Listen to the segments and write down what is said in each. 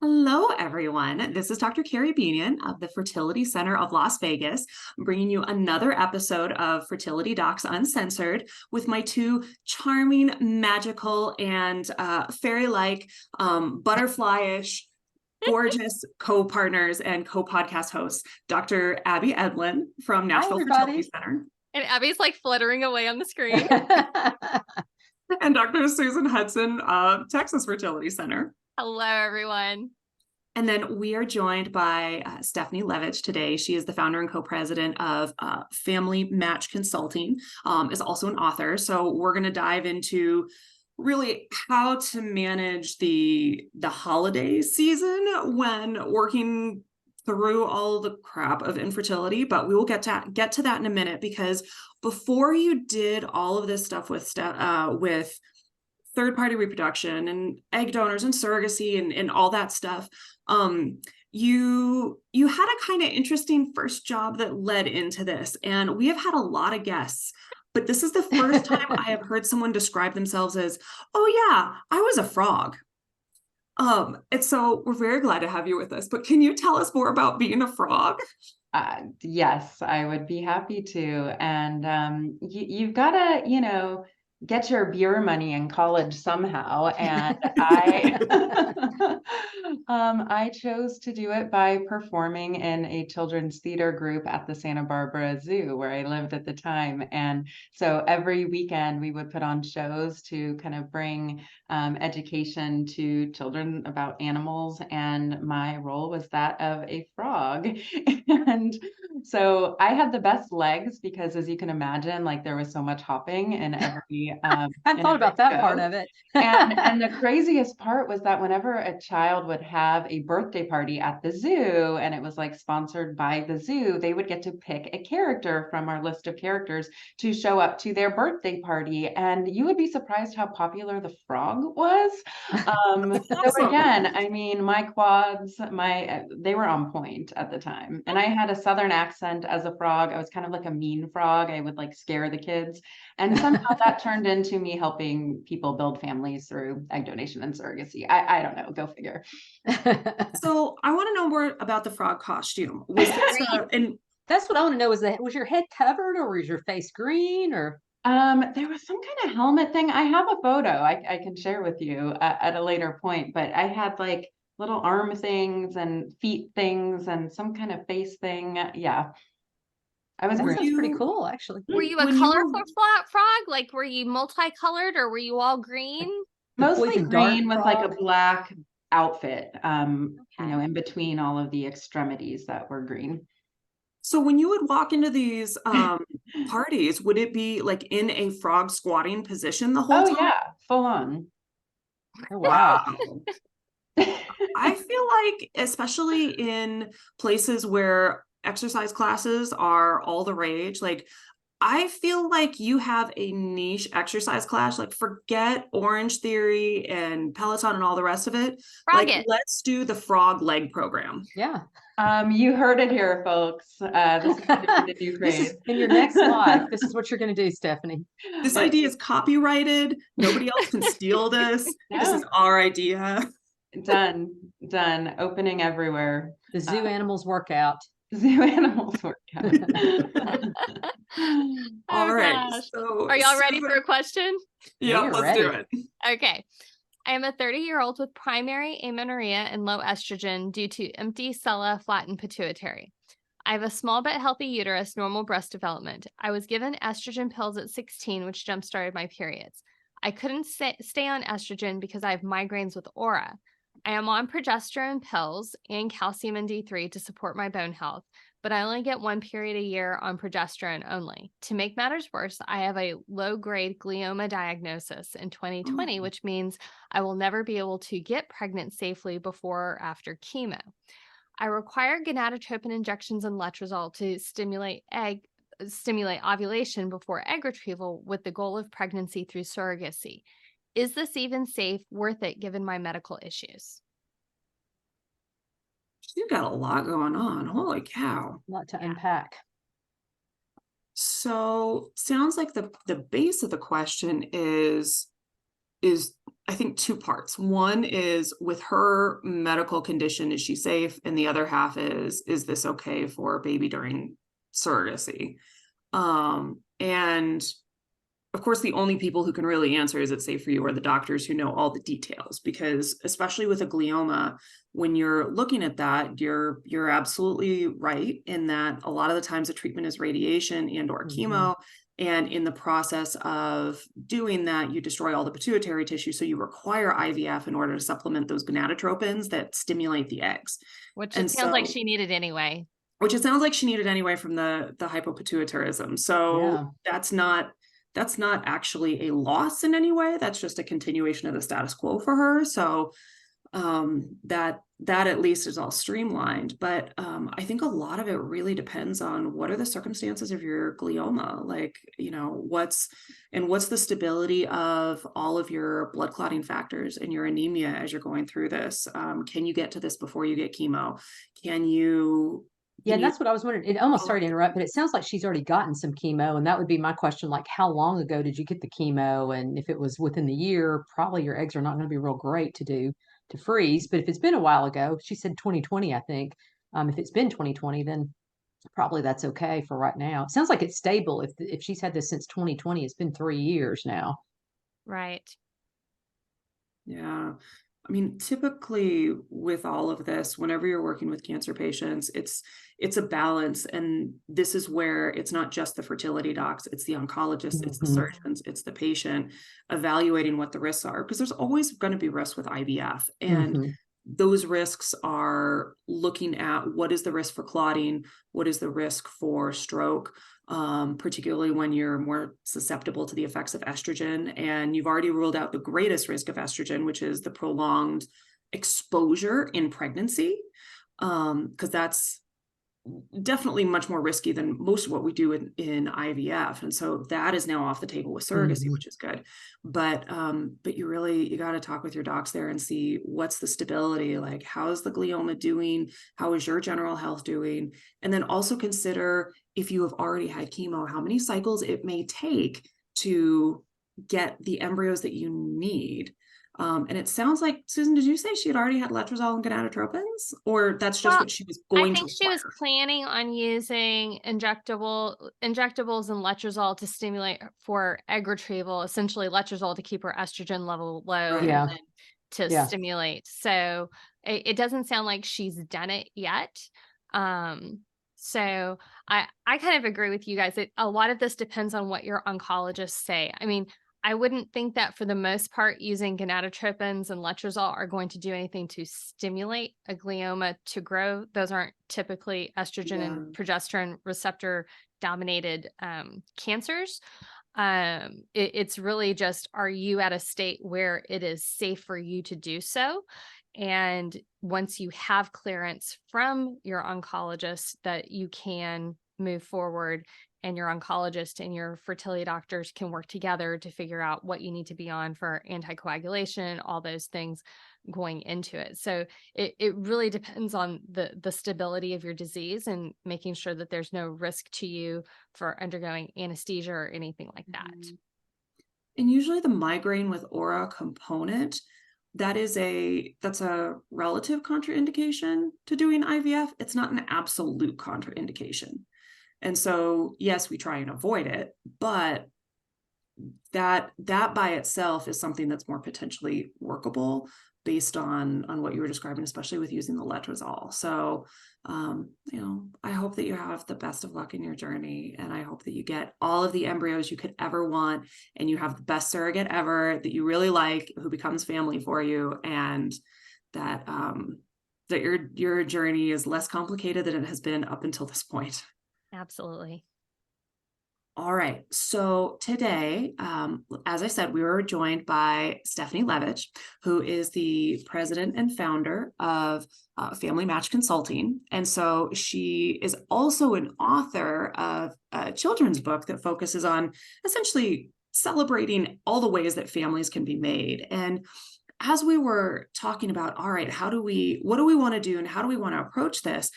Hello, everyone. This is Dr. Carrie Bedient of the Fertility Center of Las Vegas. I'm bringing you another episode of Fertility Docs Uncensored with my two charming, magical, and fairy-like, butterfly-ish, gorgeous co-partners and co-podcast hosts, Dr. Abby Eblen from Hi, Nashville Fertility everybody. Center. And Abby's like fluttering away on the screen. And Dr. Susan Hudson of Texas Fertility Center. Hello, everyone. And then we are joined by Stehpanie Levich today. She is the founder and co-president of Family Match Consulting, is also an author. So we're going to dive into really how to manage the holiday season when working through all the crap of infertility. But we will get to that in a minute, because before you did all of this stuff with third-party reproduction and egg donors and surrogacy and all that stuff, you had a kind of interesting first job that led into this. And we have had a lot of guests, but this is the first time I have heard someone describe themselves as, oh yeah, I was a frog. And so we're very glad to have you with us, but can you tell us more about being a frog? Yes, I would be happy to. And you've got to, get your beer money in college somehow. And I chose to do it by performing in a children's theater group at the Santa Barbara Zoo, where I lived at the time. And so every weekend we would put on shows to kind of bring education to children about animals. And my role was that of a frog. And so I had the best legs because, as you can imagine, like there was so much hopping in every I thought about that part of it. and the craziest part was that whenever a child would have a birthday party at the zoo, and it was like sponsored by the zoo, they would get to pick a character from our list of characters to show up to their birthday party. And you would be surprised how popular the frog was. So again, I mean, my quads, they were on point at the time. And I had a Southern accent as a frog. I was kind of like a mean frog. I would like scare the kids. And somehow that turned into me helping people build families through egg donation and surrogacy. I don't know. Go figure. So I want to know more about the frog costume. Was this and That's what I want to know. Was your head covered, or was your face green, or? There was some kind of helmet thing. I have a photo I can share with you at a later point, but I had like little arm things and feet things and some kind of face thing. Yeah. I was That green. sounds pretty cool, actually. Were you a colorful frog? Like, were you multicolored, or were you all green? Mostly Poison green dart with like a frog. black outfit, Okay. in between all of the extremities that were green. so when you would walk into these parties, would it be like in a frog squatting position the whole Oh time? yeah, full on. Oh, wow. I feel like, especially in places where exercise classes are all the rage, like I feel like you have a niche exercise class. Like, forget Orange Theory and Peloton and all the rest of it. Frog Like, it. let's do the frog leg program. Yeah. You heard it here, folks. This is gonna be the new craze. In your next life, this is what you're going to do, Stehpanie. This idea is copyrighted. Nobody else can steal this. This is our idea. Done. Opening everywhere. The zoo animals workout. Zoo animals workout. All right. Gosh. So Are y'all ready for a question? Yeah, We're let's do ready. it. Okay. I am a 30-year-old with primary amenorrhea and low estrogen due to empty sella, flattened pituitary. I have a small but healthy uterus, normal breast development. I was given estrogen pills at 16, which jump-started my periods. I couldn't stay on estrogen because I have migraines with aura. I am on progesterone pills and calcium and D3 to support my bone health, but I only get one period a year on progesterone only. To make matters worse, I have a low-grade glioma diagnosis in 2020, which means I will never be able to get pregnant safely before or after chemo. I require gonadotropin injections and letrozole to stimulate ovulation before egg retrieval with the goal of pregnancy through surrogacy. Is this even safe, worth it, given my medical issues? You've got a lot going on. Holy cow. A lot to unpack. So sounds like the base of the question is I think two parts. One is with her medical condition, is she safe? And the other half is this okay for a baby during surrogacy? And of course, the only people who can really answer is it safe for you are the doctors who know all the details, because especially with a glioma, when you're looking at that, you're absolutely right in that a lot of the times the treatment is radiation and or chemo. And in the process of doing that, you destroy all the pituitary tissue. So you require IVF in order to supplement those gonadotropins that stimulate the eggs. Which And it sounds like so- she needed anyway. Which it sounds like she needed anyway from the hypopituitarism. So Yeah. that's not actually a loss in any way. That's just a continuation of the status quo for her. So that at least is all streamlined. But I think a lot of it really depends on what are the circumstances of your glioma, like, what's the stability of all of your blood clotting factors and your anemia as you're going through this. Can you get to this before you get chemo? Can you Yeah, and that's what I was wondering. It almost sorry to interrupt, but it sounds like she's already gotten some chemo, and that would be my question. Like, how long ago did you get the chemo? And if it was within the year, probably your eggs are not going to be real great to freeze. But if it's been a while ago, she said 2020, I think. If it's been 2020, then probably that's okay for right now. It sounds like it's stable. If she's had this since 2020, it's been 3 years now. Right. Yeah. I mean, typically with all of this, whenever you're working with cancer patients, it's a balance. And this is where it's not just the fertility docs, it's the oncologists, it's the surgeons, it's the patient evaluating what the risks are, because there's always going to be risks with IVF. And those risks are looking at what is the risk for clotting, what is the risk for stroke, particularly when you're more susceptible to the effects of estrogen. And you've already ruled out the greatest risk of estrogen, which is the prolonged exposure in pregnancy, because that's definitely much more risky than most of what we do in IVF. And so that is now off the table with surrogacy, which is good. But you got to talk with your docs there and see what's the stability, like how's the glioma doing? How is your general health doing? And then also consider, if you have already had chemo, how many cycles it may take to get the embryos that you need. And it sounds like, Susan, did you say she had already had letrozole and gonadotropins, or that's just what she was going to I think she was require? planning on using injectables and letrozole to stimulate for egg retrieval, essentially letrozole to keep her estrogen level low Right. and Yeah. then to Yeah. stimulate. So it doesn't sound like she's done it yet. So I kind of agree with you guys. A lot of this depends on what your oncologists say. I mean, I wouldn't think that for the most part, using gonadotropins and letrozole are going to do anything to stimulate a glioma to grow. Those aren't typically estrogen and progesterone receptor dominated cancers. It's really just, are you at a state where it is safe for you to do so? And once you have clearance from your oncologist that you can move forward, and your oncologist and your fertility doctors can work together to figure out what you need to be on for anticoagulation, all those things going into it. So it really depends on the stability of your disease and making sure that there's no risk to you for undergoing anesthesia or anything like that. And usually the migraine with aura component, that's a relative contraindication to doing IVF. It's not an absolute contraindication. And so, yes, we try and avoid it, but that by itself is something that's more potentially workable based on what you were describing, especially with using the letrozole. So, I hope that you have the best of luck in your journey, and I hope that you get all of the embryos you could ever want, and you have the best surrogate ever that you really like, who becomes family for you, and that your journey is less complicated than it has been up until this point. Absolutely. All right. So today, as I said, we were joined by Stehpanie Levich, who is the president and founder of Family Match Consulting. And so she is also an author of a children's book that focuses on essentially celebrating all the ways that families can be made. And as we were talking about, all right, what do we want to do and how do we want to approach this?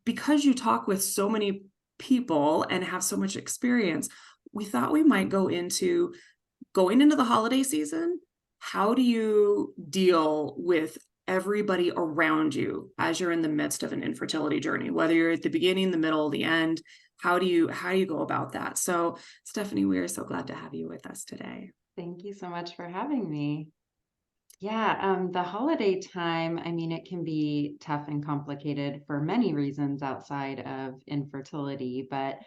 Because you talk with so many people and have so much experience, we thought we might go into going into the holiday season, how do you deal with everybody around you as you're in the midst of an infertility journey, whether you're at the beginning, the middle, the end? How do you go about that? So Stehpanie, we are so glad to have you with us today. Thank you so much for having me. Yeah, the holiday time, I mean, it can be tough and complicated for many reasons outside of infertility, but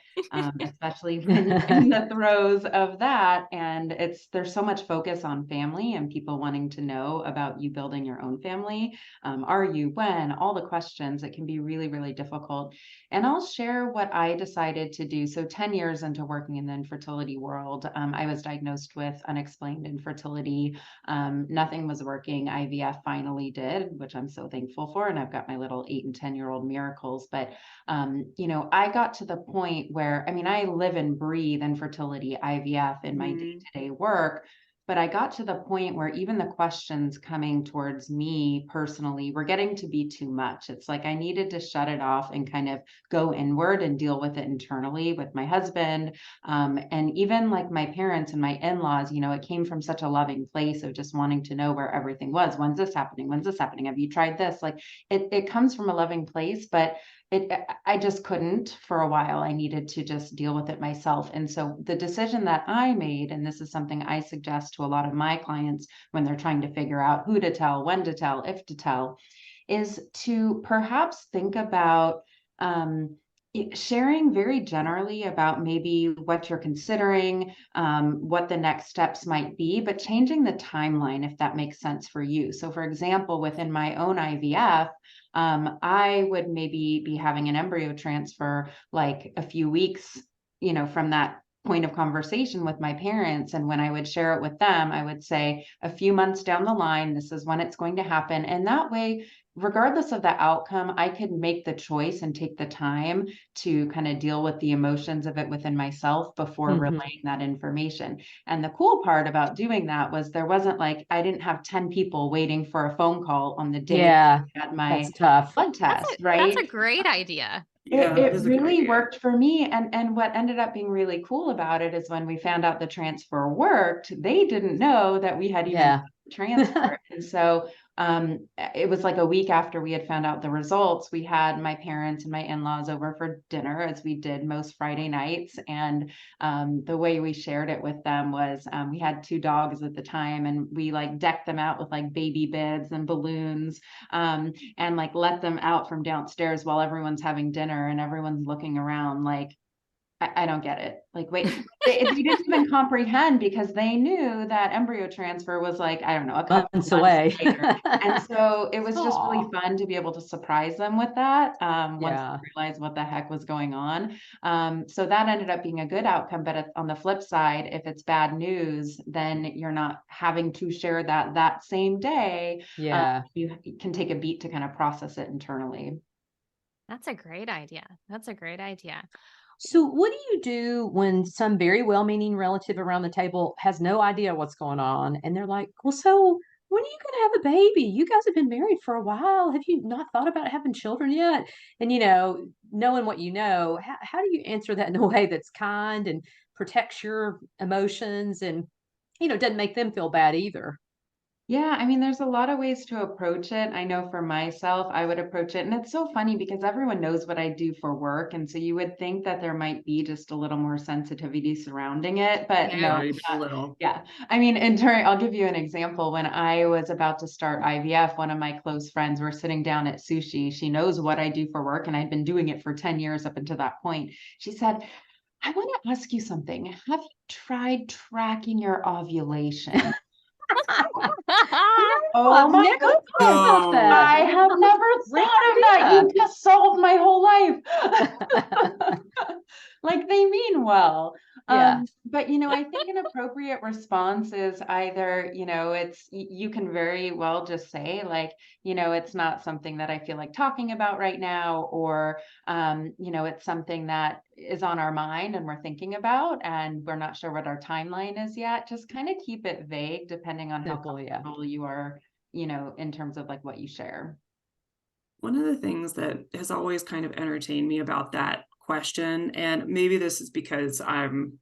especially when you're in the throes of that, and there's so much focus on family and people wanting to know about you building your own family. Are you, when, all the questions, it can be really, really difficult. And I'll share what I decided to do. So 10 years into working in the infertility world, I was diagnosed with unexplained infertility. Nothing was working. IVF finally did, which I'm so thankful for. And I've got my little 8 and 10-year-old miracles. But, I got to the point where, I mean, I live and breathe infertility, IVF in my day-to-day work. But I got to the point where even the questions coming towards me personally were getting to be too much. It's like I needed to shut it off and kind of go inward and deal with it internally with my husband. And even like my parents and my in-laws, it came from such a loving place of just wanting to know where everything was. When's this happening? When's this happening? Have you tried this? Like it comes from a loving place, but I just couldn't for a while. I needed to just deal with it myself. And so the decision that I made, and this is something I suggest to a lot of my clients when they're trying to figure out who to tell, when to tell, if to tell, is to perhaps think about sharing very generally about maybe what you're considering, what the next steps might be, but changing the timeline if that makes sense for you. So for example, within my own IVF, I would maybe be having an embryo transfer like a few weeks, from that point of conversation with my parents. And when I would share it with them, I would say a few months down the line, this is when it's going to happen. And that way, regardless of the outcome, I could make the choice and take the time to kind of deal with the emotions of it within myself before relaying that information. And the cool part about doing that was there wasn't like, I didn't have 10 people waiting for a phone call on the day I had my that's tough. blood test, right? That's a great idea. It really worked for me. And what ended up being really cool about it is when we found out the transfer worked, they didn't know that we had even transferred. And so it was like a week after we had found out the results, we had my parents and my in-laws over for dinner, as we did most Friday nights. And the way we shared it with them was we had 2 dogs at the time, and we like decked them out with like baby beds and balloons, and like let them out from downstairs while everyone's having dinner and everyone's looking around like, I don't get it. Like, wait, they didn't even comprehend because they knew that embryo transfer was like, I don't know, a couple months months away. later. And so it was just really fun to be able to surprise them with that once they realized what the heck was going on. So that ended up being a good outcome. But on the flip side, if it's bad news, then you're not having to share that same day. You can take a beat to kind of process it internally. That's a great idea. That's a great idea. So what do you do when some very well-meaning relative around the table has no idea what's going on? And they're like, well, so when are you going to have a baby? You guys have been married for a while. Have you not thought about having children yet? And, knowing what how do you answer that in a way that's kind and protects your emotions and, doesn't make them feel bad either? Yeah, I mean, there's a lot of ways to approach it. I know for myself, I would approach it. And it's so funny because everyone knows what I do for work. And so you would think that there might be just a little more sensitivity surrounding it, but no. A little. Yeah. I mean, in turn, I'll give you an example. When I was about to start IVF, one of my close friends were sitting down at sushi. She knows what I do for work, and I'd been doing it for 10 years up until that point. She said, I want to ask you something. Have you tried tracking your ovulation? Oh my goodness. I have never thought of that. You just solved my whole life. Like they mean well. But I think an appropriate response is either, you can very well just say like, it's not something that I feel like talking about right now, or it's something that is on our mind and we're thinking about and we're not sure what our timeline is yet. Just kind of keep it vague depending on how comfortable you are, in terms of like what you share. One of the things that has always kind of entertained me about that question, and maybe this is because I'm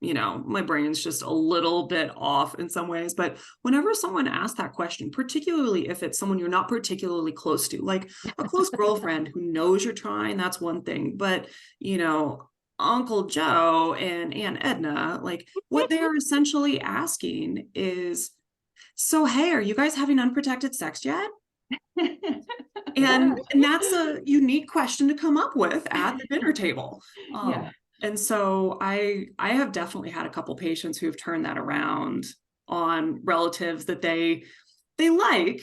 my brain's just a little bit off in some ways. But whenever someone asks that question, particularly if it's someone you're not particularly close to, like a close girlfriend who knows you're trying, that's one thing. But, Uncle Joe and Aunt Edna, like what they are essentially asking is, so, hey, are you guys having unprotected sex yet? And that's a unique question to come up with at the dinner table. Yeah. And so I have definitely had a couple patients who have turned that around on relatives that they like,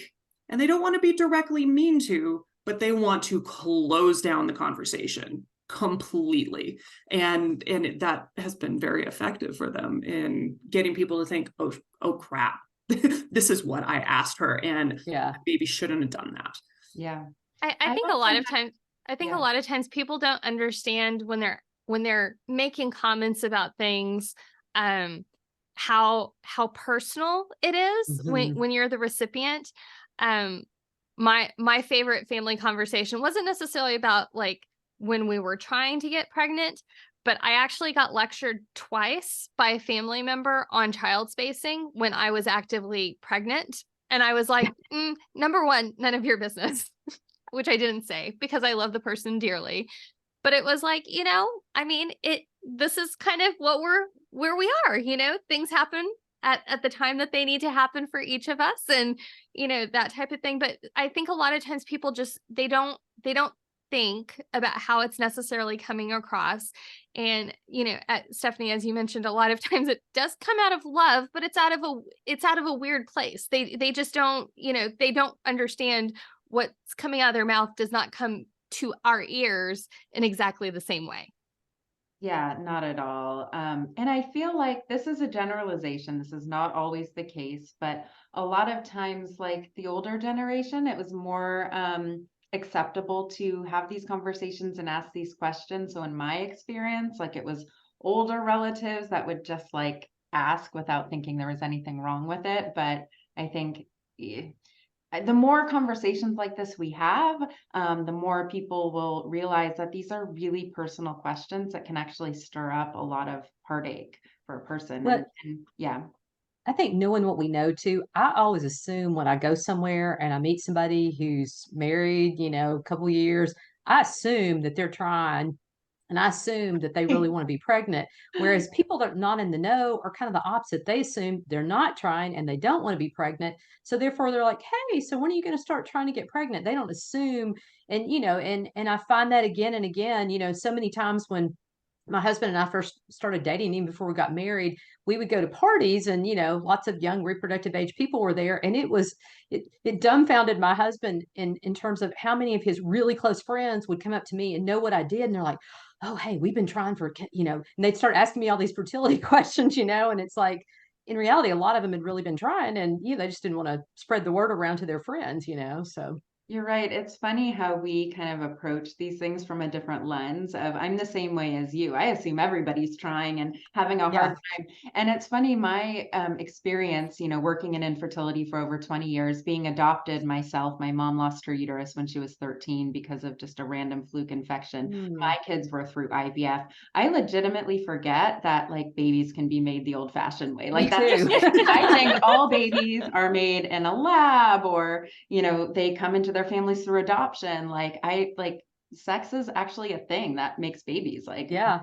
and they don't want to be directly mean to, but they want to close down the conversation completely. And that has been very effective for them in getting people to think, oh crap, this is what I asked her, and Yeah. maybe shouldn't have done that. Yeah. I think a lot of times, a lot of times people don't understand when they're making comments about things, how personal it is when you're the recipient. My favorite family conversation wasn't necessarily about like when we were trying to get pregnant, but I actually got lectured twice by a family member on child spacing when I was actively pregnant. And I was like, number one, none of your business, which I didn't say because I love the person dearly. But it was like, this is kind of where we are, things happen at the time that they need to happen for each of us, and, that type of thing. But I think a lot of times people just, they don't think about how it's necessarily coming across. And, Stehpanie, as you mentioned, a lot of times it does come out of love, but it's out of a weird place. They just don't, they don't understand what's coming out of their mouth does not come to our ears in exactly the same way. Yeah, not at all. And I feel like this is a generalization. This is not always the case, but a lot of times, like the older generation, it was more acceptable to have these conversations and ask these questions. So in my experience, like it was older relatives that would just like ask without thinking there was anything wrong with it. But I think the more conversations like this we have, the more people will realize that these are really personal questions that can actually stir up a lot of heartache for a person. Well, And yeah. I think knowing what we know too, I always assume when I go somewhere and I meet somebody who's married, a couple years, I assume that they're trying, and I assume that they really want to be pregnant. Whereas people that are not in the know are kind of the opposite. They assume they're not trying and they don't want to be pregnant. So therefore they're like, hey, so when are you going to start trying to get pregnant? They don't assume. And, and I find that again and again, so many times when my husband and I first started dating, even before we got married, we would go to parties and, lots of young reproductive age people were there. And it dumbfounded my husband in terms of how many of his really close friends would come up to me and know what I did. And they're like, oh, hey, we've been trying for, and they'd start asking me all these fertility questions, and it's like, in reality, a lot of them had really been trying and, they just didn't want to spread the word around to their friends, so. You're right. It's funny how we kind of approach these things from a different lens of I'm the same way as you. I assume everybody's trying and having a hard time. And it's funny, my experience, working in infertility for over 20 years, being adopted myself, my mom lost her uterus when she was 13 because of just a random fluke infection. My kids were through IVF. I legitimately forget that like babies can be made the old fashioned way. Like that's I think all babies are made in a lab or, they come into their families through adoption. Like sex is actually a thing that makes babies. Like, yeah.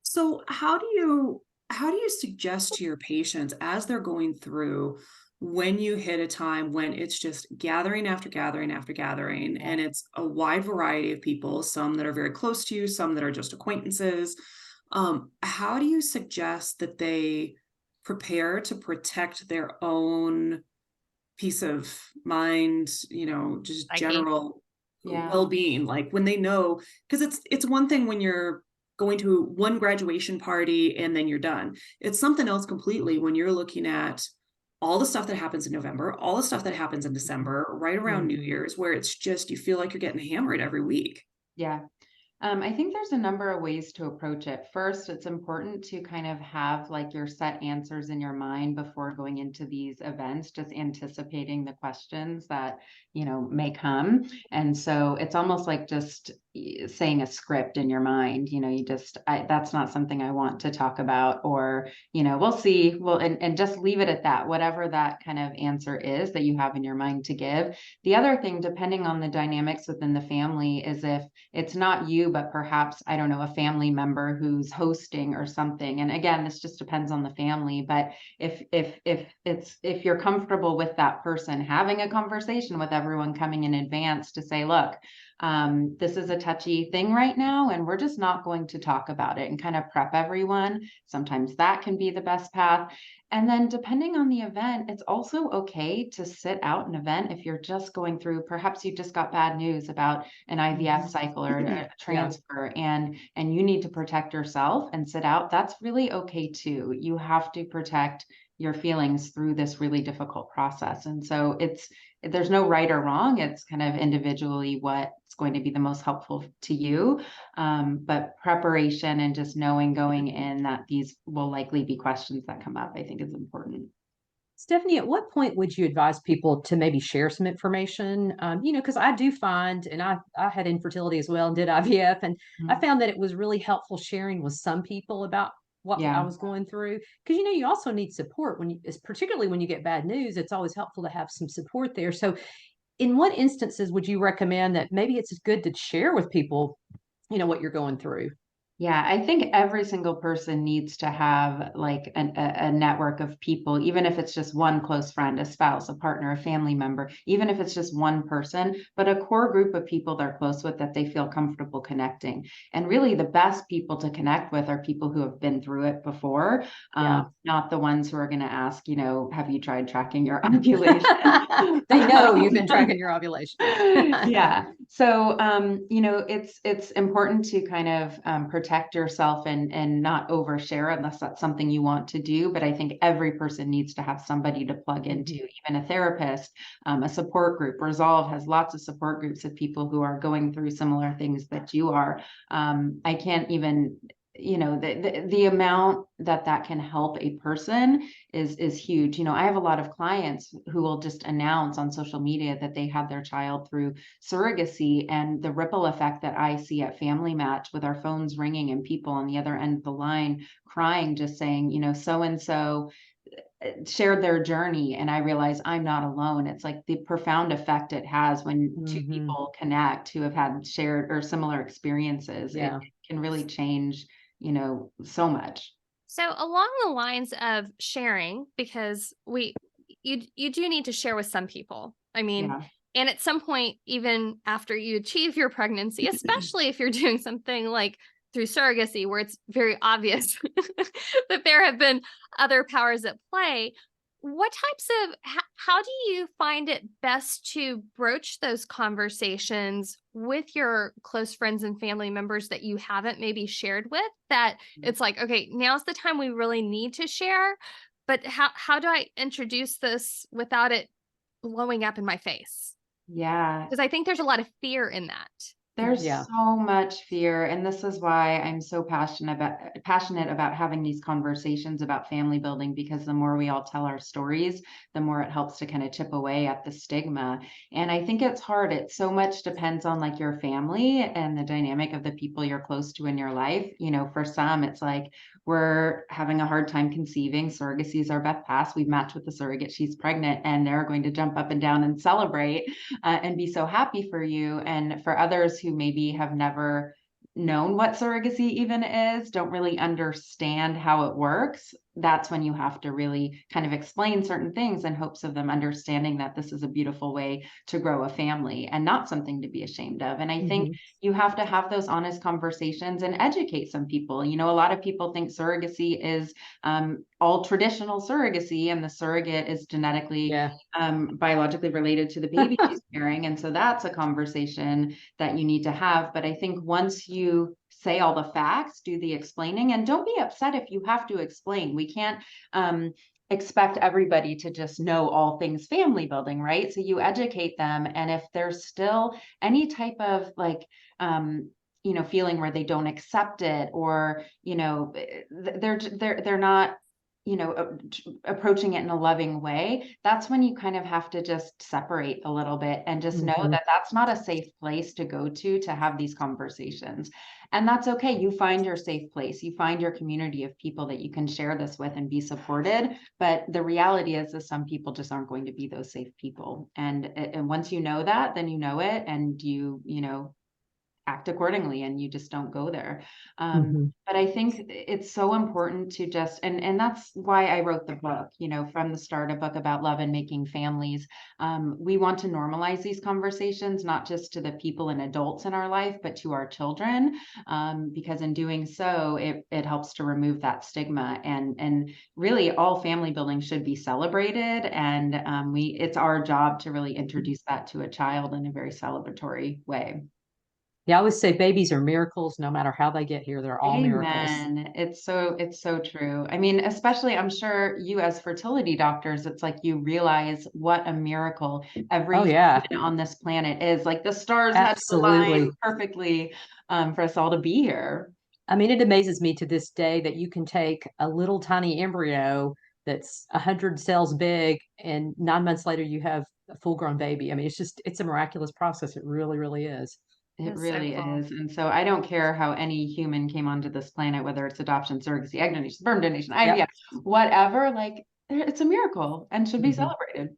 So how do you suggest to your patients as they're going through, when you hit a time when it's just gathering after gathering after gathering, and it's a wide variety of people, some that are very close to you, some that are just acquaintances, how do you suggest that they prepare to protect their own peace of mind, just general well-being, like when they know, because it's one thing when you're going to one graduation party and then you're done. It's something else completely when you're looking at all the stuff that happens in November, all the stuff that happens in December, right around New Year's, where it's just, you feel like you're getting hammered every week. Yeah. I think there's a number of ways to approach it. First, it's important to kind of have like your set answers in your mind before going into these events, just anticipating the questions that, may come. And so it's almost like just saying a script in your mind, that's not something I want to talk about, or, we'll see. Well, and just leave it at that, whatever that kind of answer is that you have in your mind to give. The other thing, depending on the dynamics within the family, is if it's not you, but perhaps, I don't know, a family member who's hosting or something. And again, this just depends on the family. But if you're comfortable with that person having a conversation with everyone coming in advance to say, look, this is a touchy thing right now, and we're just not going to talk about it, and kind of prep everyone. Sometimes that can be the best path. And then depending on the event, it's also okay to sit out an event if you're just going through, perhaps you just got bad news about an IVF cycle or a transfer, and you need to protect yourself and sit out. That's really okay too. You have to protect your feelings through this really difficult process. And so there's no right or wrong. It's kind of individually what's going to be the most helpful to you. But preparation and just knowing going in that these will likely be questions that come up, I think is important. Stehpanie, at what point would you advise people to maybe share some information? Because I do find, and I had infertility as well and did IVF, and I found that it was really helpful sharing with some people about what I was going through. Because, you also need support particularly when you get bad news. It's always helpful to have some support there. So in what instances would you recommend that maybe it's good to share with people, what you're going through? Yeah, I think every single person needs to have like a network of people, even if it's just one close friend, a spouse, a partner, a family member, even if it's just one person, but a core group of people they're close with that they feel comfortable connecting. And really the best people to connect with are people who have been through it before, not the ones who are going to ask, have you tried tracking your ovulation? They know you've been tracking your ovulation. Yeah. So, it's important to kind of protect yourself and not overshare unless that's something you want to do. But I think every person needs to have somebody to plug into, even a therapist, a support group. Resolve has lots of support groups of people who are going through similar things that you are. I can't even the amount that can help a person is huge. I have a lot of clients who will just announce on social media that they had their child through surrogacy, and the ripple effect that I see at Family Match with our phones ringing and people on the other end of the line crying, just saying, so and so shared their journey, and I realize I'm not alone. It's like the profound effect it has when two people connect who have had shared or similar experiences. It can really change so much. So along the lines of sharing, because you do need to share with some people. I mean, and at some point, even after you achieve your pregnancy, especially if you're doing something like through surrogacy, where it's very obvious that there have been other powers at play, what types of, how do you find it best to broach those conversations with your close friends and family members that you haven't maybe shared with, that it's like, okay, now's the time we really need to share, but how do I introduce this without it blowing up in my face? Yeah. Because I think there's a lot of fear in that. There's so much fear, and this is why I'm so passionate about having these conversations about family building, because the more we all tell our stories, the more it helps to kind of chip away at the stigma. And I think it's hard. It so much depends on like your family and the dynamic of the people you're close to in your life. For some, it's like, we're having a hard time conceiving. Surrogacy is our best pass. We've matched with the surrogate. She's pregnant, and they're going to jump up and down and celebrate and be so happy for you. And for others who maybe have never known what surrogacy even is, don't really understand how it works, that's when you have to really kind of explain certain things in hopes of them understanding that this is a beautiful way to grow a family and not something to be ashamed of. And I think you have to have those honest conversations and educate some people. A lot of people think surrogacy is all traditional surrogacy, and the surrogate is genetically, biologically related to the baby she's carrying. And so that's a conversation that you need to have. But I think once you say all the facts, do the explaining, and don't be upset if you have to explain. We can't expect everybody to just know all things family building, right? So you educate them. And if there's still any type of like, feeling where they don't accept it, or, they're not, approaching it in a loving way, that's when you kind of have to just separate a little bit and just know Mhm. that that's not a safe place to go to have these conversations. And that's okay. You find your safe place. You find your community of people that you can share this with and be supported. But the reality is that some people just aren't going to be those safe people. And once you know that, then you know it, and you act accordingly, and you just don't go there. Mhm. But I think it's so important to just, and that's why I wrote the book, from the start, a book about love and making families. We want to normalize these conversations, not just to the people and adults in our life, but to our children, because in doing so, it helps to remove that stigma. And really, all family building should be celebrated, and it's our job to really introduce that to a child in a very celebratory way. Yeah, I always say babies are miracles. No matter how they get here, they're all miracles. Amen. It's so true. I mean, especially I'm sure you as fertility doctors, it's like you realize what a miracle Oh every yeah, human on this planet is. Like the stars had to align absolutely. perfectly for us all to be here. I mean, it amazes me to this day that you can take a little tiny embryo that's 100 cells big, and 9 months later you have a full-grown baby. I mean, it's a miraculous process. It really, really is. It That's so really cool. is. And so I don't care how any human came onto this planet, whether it's adoption, surrogacy, egg donation, sperm donation, Yep. IVF, whatever, like it's a miracle and should be Mhm. celebrated.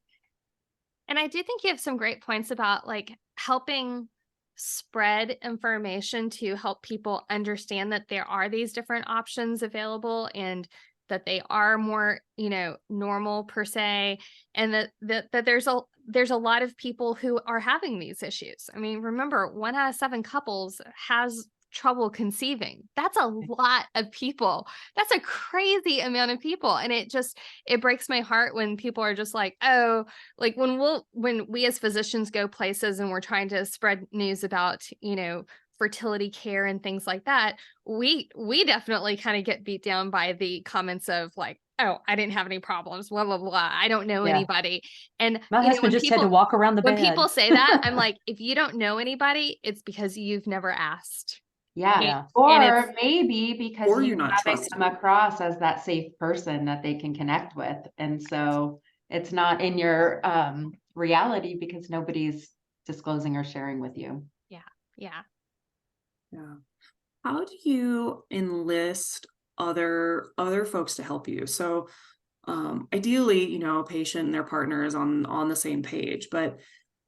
And I do think you have some great points about like helping spread information to help people understand that there are these different options available, and that they are more, normal per se, and that there's a lot of people who are having these issues. I mean, remember, 1 out of 7 couples has trouble conceiving. That's a lot of people. That's a crazy amount of people. And it breaks my heart when people are just like, oh, like when we as physicians go places and we're trying to spread news about, fertility care and things like that, we definitely kind of get beat down by the comments of like, oh, I didn't have any problems, blah blah blah, I don't know Yeah. anybody. And My husband just had to walk around the when bed. people say that, I'm like, if you don't know anybody, it's because you've never asked. Yeah. and, Yeah. and it's Or maybe because Or you you're not haven't come trusted. across as that safe person that they can connect with. And so it's not in your reality because nobody's disclosing or sharing with you. yeah, yeah. Yeah. How do you enlist other folks to help you? So ideally, a patient and their partner is on the same page, but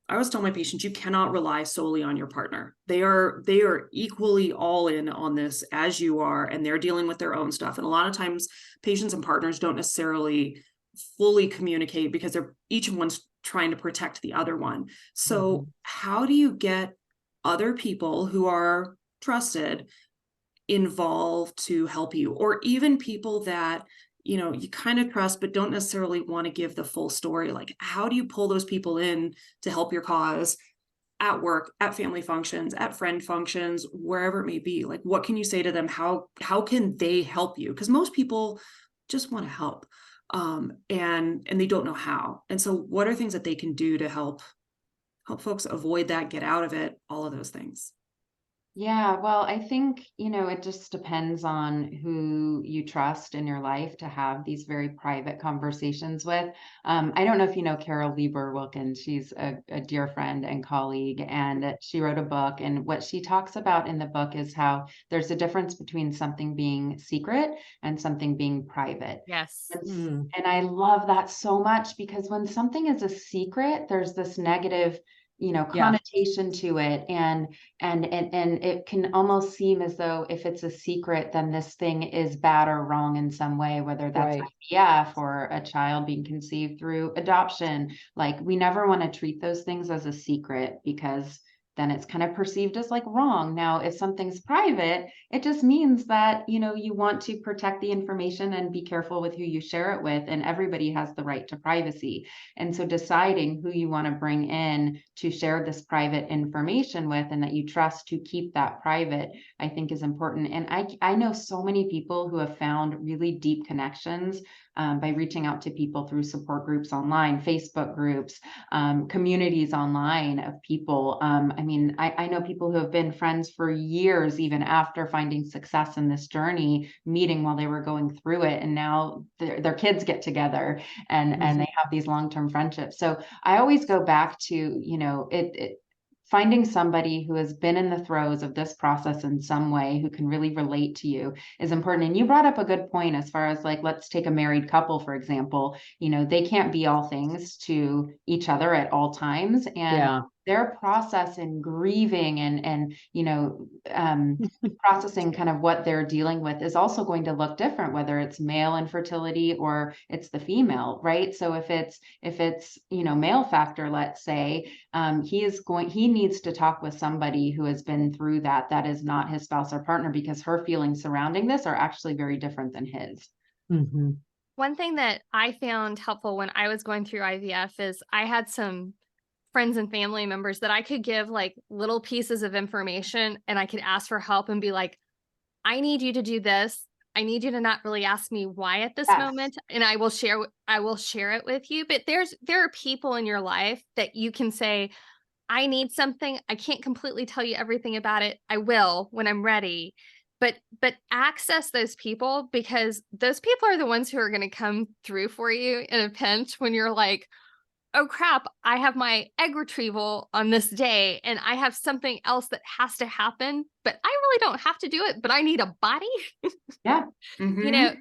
I always tell my patients, you cannot rely solely on your partner. They are equally all in on this as you are, and they're dealing with their own stuff. And a lot of times patients and partners don't necessarily fully communicate because they're each one's trying to protect the other one. So Mhm. how do you get other people who are trusted involved to help you, or even people that you kind of trust but don't necessarily want to give the full story? Like, how do you pull those people in to help your cause at work, at family functions, at friend functions, wherever it may be? Like, what can you say to them? How can they help you? Because most people just want to help, and they don't know how. And so what are things that they can do to help folks avoid that, get out of it, all of those things? Yeah, well, I think, it just depends on who you trust in your life to have these very private conversations with. I don't know if you know Carol Lieber Wilkins. She's a dear friend and colleague, and she wrote a book. And what she talks about in the book is how there's a difference between something being secret and something being private. Yes. Mm. And I love that so much because when something is a secret, there's this negative, Yeah. connotation to it. And it can almost seem as though if it's a secret, then this thing is bad or wrong in some way, whether that's Right. IVF or a child being conceived through adoption. Like we never want to treat those things as a secret because then it's kind of perceived as like wrong. Now, if something's private, it just means that, you want to protect the information and be careful with who you share it with. And everybody has the right to privacy. And so deciding who you want to bring in to share this private information with and that you trust to keep that private, I think is important. And I know so many people who have found really deep connections by reaching out to people through support groups online, Facebook groups, communities online of people. I mean, I know people who have been friends for years, even after finding success in this journey, meeting while they were going through it. And now their kids get together and they have these long-term friendships. So I always go back to, you know, finding somebody who has been in the throes of this process in some way, who can really relate to you, is important. And you brought up a good point as far as like, let's take a married couple, for example. You know, they can't be all things to each other at all times. And their process in grieving and you know, processing kind of what they're dealing with is also going to look different, whether it's male infertility or it's the female, right? So if it's you know, male factor, let's say, he needs to talk with somebody who has been through that is not his spouse or partner, because her feelings surrounding this are actually very different than his. Mm-hmm. One thing that I found helpful when I was going through IVF is I had some friends and family members that I could give like little pieces of information, and I could ask for help and be like, I need you to do this. I need you to not really ask me why at this moment, and I will share it with you. But there are people in your life that you can say, I need something. I can't completely tell you everything about it. I will when I'm ready. But access those people, because those people are the ones who are going to come through for you in a pinch when you're like, oh crap, I have my egg retrieval on this day and I have something else that has to happen, but I really don't have to do it, but I need a body. Yeah. Mm-hmm. You know,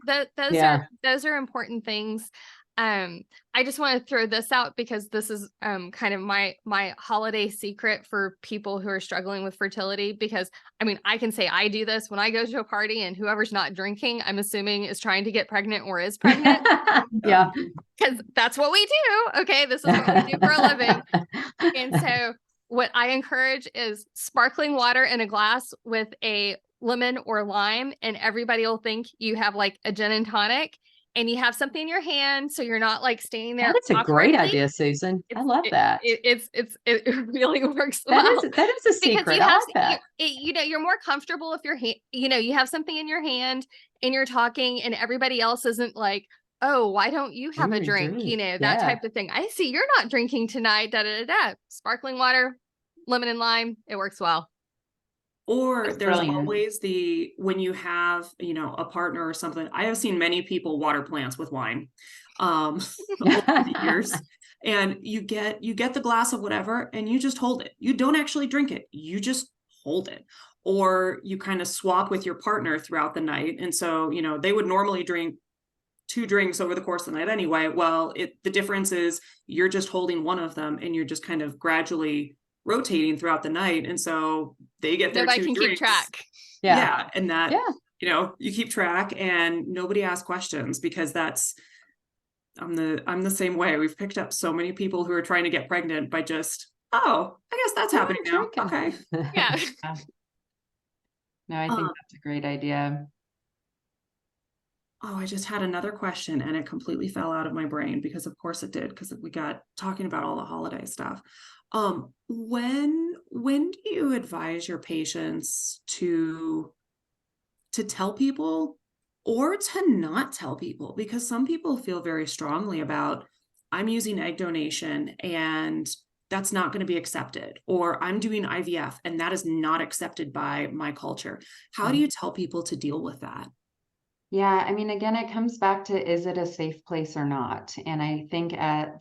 those are important things. I just want to throw this out because this is kind of my holiday secret for people who are struggling with fertility, because I mean, I can say I do this when I go to a party and whoever's not drinking, I'm assuming is trying to get pregnant or is pregnant. Yeah. Because that's what we do. Okay. This is what we do for a living. And so what I encourage is sparkling water in a glass with a lemon or lime, and everybody will think you have like a gin and tonic and you have something in your hand. So you're not like staying there. That's a great idea, Susan. I love that. It really works well. That is a secret. I like that. You know, you're more comfortable if you have something in your hand and you're talking and everybody else isn't like, oh, why don't you have a drink? You know, that type of thing. I see you're not drinking tonight, Sparkling water, lemon and lime, it works well. Or That's there's brilliant. always when you have, you know, a partner or something. I have seen many people water plants with wine over the years. And you get the glass of whatever and you just hold it. You don't actually drink it. You just hold it. Or you kind of swap with your partner throughout the night. And so, you know, they would normally drink 2 drinks over the course of the night anyway. Well, the difference is you're just holding one of them and you're just kind of gradually rotating throughout the night. And so they get their 2 drinks. Keep track. Yeah. And that, you know, you keep track and nobody asks questions, because I'm the same way. We've picked up so many people who are trying to get pregnant by just, oh, I guess that's happening now. Okay. Yeah. No, I think that's a great idea. Oh, I just had another question and it completely fell out of my brain, because of course it did, because we got talking about all the holiday stuff. When do you advise your patients to tell people or to not tell people? Because some people feel very strongly about, I'm using egg donation and that's not going to be accepted, or I'm doing IVF and that is not accepted by my culture. How do you tell people to deal with that? Yeah, I mean, again, it comes back to, is it a safe place or not? And I think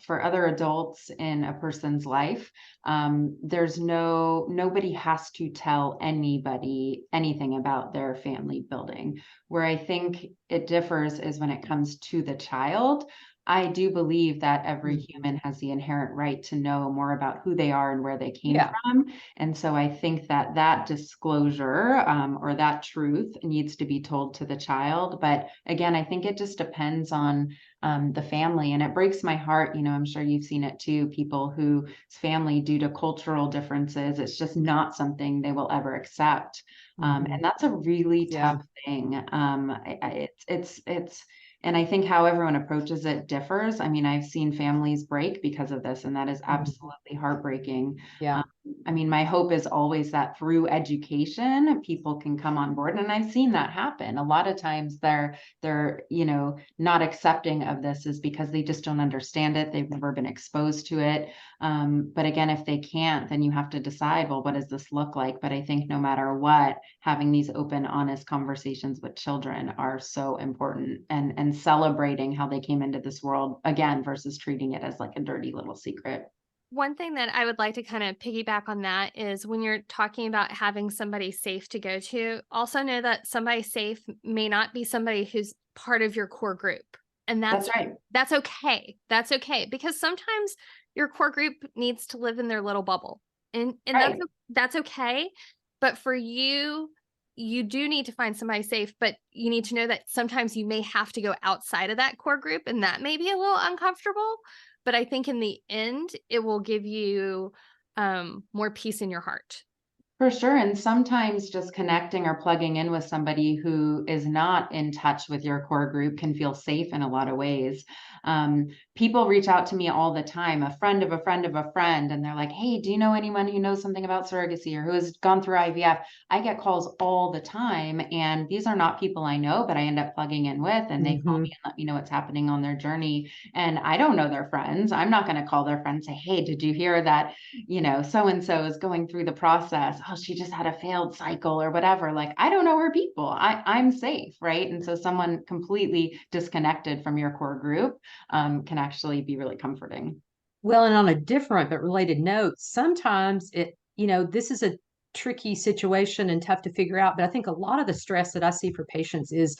for other adults in a person's life, nobody has to tell anybody anything about their family building. Where I think it differs is when it comes to the child. I do believe that every human has the inherent right to know more about who they are and where they came from. And so I think that disclosure or that truth needs to be told to the child. But again, I think it just depends on the family. And it breaks my heart, you know, I'm sure you've seen it too, people whose family, due to cultural differences, it's just not something they will ever accept. And that's a really tough thing. And I think how everyone approaches it differs. I mean, I've seen families break because of this, and that is absolutely heartbreaking. Yeah. I mean, my hope is always that through education, people can come on board. And I've seen that happen. A lot of times they're, not accepting of this is because they just don't understand it. They've never been exposed to it. But again, if they can't, then you have to decide, well, what does this look like? But I think no matter what, having these open, honest conversations with children are so important, and celebrating how they came into this world again versus treating it as like a dirty little secret. One thing that I would like to kind of piggyback on that is when you're talking about having somebody safe to go to, also know that somebody safe may not be somebody who's part of your core group. And That's right. that's okay. That's okay. Because sometimes your core group needs to live in their little bubble. And Right. that's okay. But for you, you do need to find somebody safe, but you need to know that sometimes you may have to go outside of that core group, and that may be a little uncomfortable. But I think in the end, it will give you more peace in your heart. For sure. And sometimes just connecting or plugging in with somebody who is not in touch with your core group can feel safe in a lot of ways. People reach out to me all the time, a friend of a friend of a friend, and they're like, hey, do you know anyone who knows something about surrogacy or who has gone through IVF? I get calls all the time, and these are not people I know, but I end up plugging in with, and they call me and let me know what's happening on their journey. And I don't know their friends. I'm not going to call their friends and say, hey, did you hear that, so-and-so is going through the process? Oh, she just had a failed cycle or whatever. Like, I don't know her people. I'm safe, right? And so someone completely disconnected from your core group can actually be really comforting. Well, and on a different but related note, sometimes this is a tricky situation and tough to figure out. But I think a lot of the stress that I see for patients is,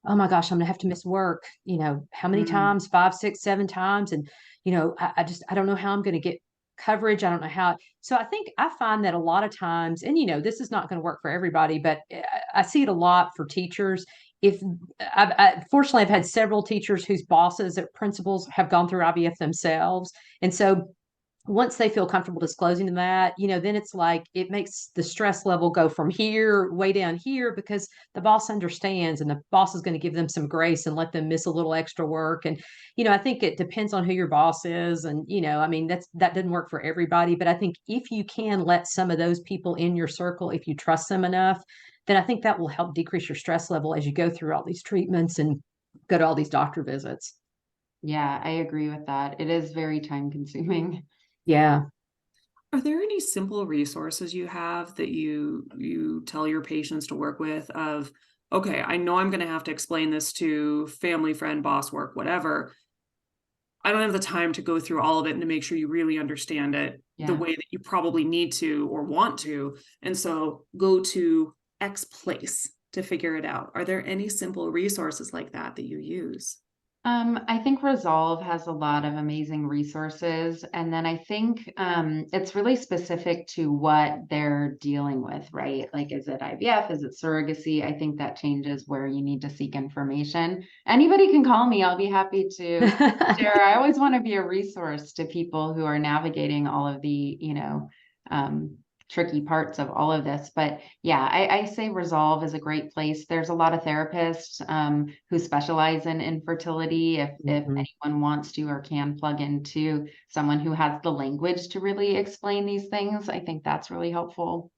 oh my gosh, I'm gonna have to miss work. How many Mm, times? 5, 6, 7 times. And, I don't know how I'm gonna get coverage. I don't know how. So I find that a lot of times, and this is not going to work for everybody, but I see it a lot for teachers. If fortunately, I've had several teachers whose bosses or principals have gone through IVF themselves. And so once they feel comfortable disclosing that, then it's like it makes the stress level go from here way down here because the boss understands and the boss is going to give them some grace and let them miss a little extra work. And, I think it depends on who your boss is. And, I mean, that doesn't work for everybody. But I think if you can let some of those people in your circle, if you trust them enough, then I think that will help decrease your stress level as you go through all these treatments and go to all these doctor visits. yeah, I agree with that. It is very time consuming. Yeah. Are there any simple resources you have that you tell your patients to work with of, okay, I know I'm going to have to explain this to family, friend, boss, work, whatever. I don't have the time to go through all of it and to make sure you really understand it the Yeah. way that you probably need to or want to. And so go to X place to figure it out. Are there any simple resources like that that you use? I think Resolve has a lot of amazing resources. And then I think it's really specific to what they're dealing with, right? Like, is it IVF? Is it surrogacy? I think that changes where you need to seek information. Anybody can call me. I'll be happy to share. I always want to be a resource to people who are navigating all of the, tricky parts of all of this. But yeah, I say Resolve is a great place. There's a lot of therapists who specialize in infertility. If Mhm. anyone wants to or can plug into someone who has the language to really explain these things, I think that's really helpful.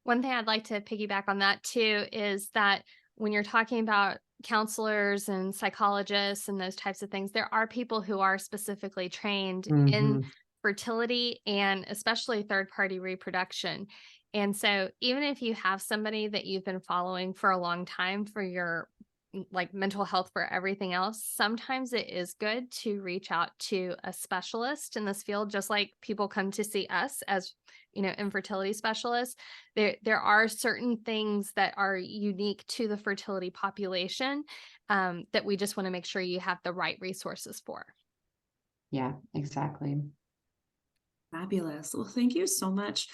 One thing I'd like to piggyback on that too is that when you're talking about counselors and psychologists and those types of things, there are people who are specifically trained in Mhm. fertility and especially third party reproduction. And so, even if you have somebody that you've been following for a long time for your like mental health for everything else, sometimes it is good to reach out to a specialist in this field, just like people come to see us as infertility specialists. There are certain things that are unique to the fertility population that we just want to make sure you have the right resources for. Yeah, exactly. Fabulous. Well, thank you so much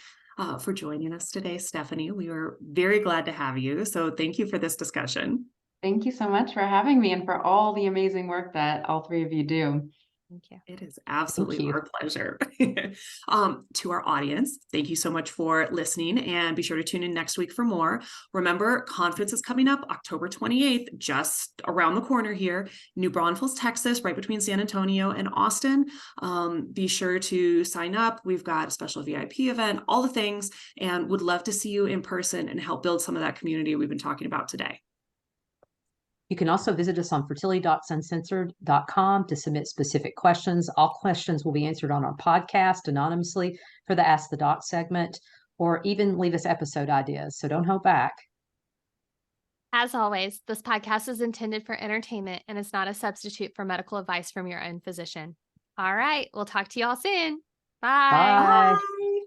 for joining us today, Stehpanie. We were very glad to have you. So thank you for this discussion. Thank you so much for having me and for all the amazing work that all three of you do. Thank you. It is absolutely you. our pleasure. To our audience, thank you so much for listening, and be sure to tune in next week for more. Remember, conference is coming up October 28th, just around the corner here, New Braunfels, Texas, right between San Antonio and Austin. Be sure to sign up. We've got a special VIP event, all the things, and would love to see you in person and help build some of that community we've been talking about today. You can also visit us on fertility.suncensored.com to submit specific questions. All questions will be answered on our podcast anonymously for the Ask the Doc segment, or even leave us episode ideas. So don't hold back. As always, this podcast is intended for entertainment and is not a substitute for medical advice from your own physician. All right, we'll talk to you all soon. Bye. Bye. Bye.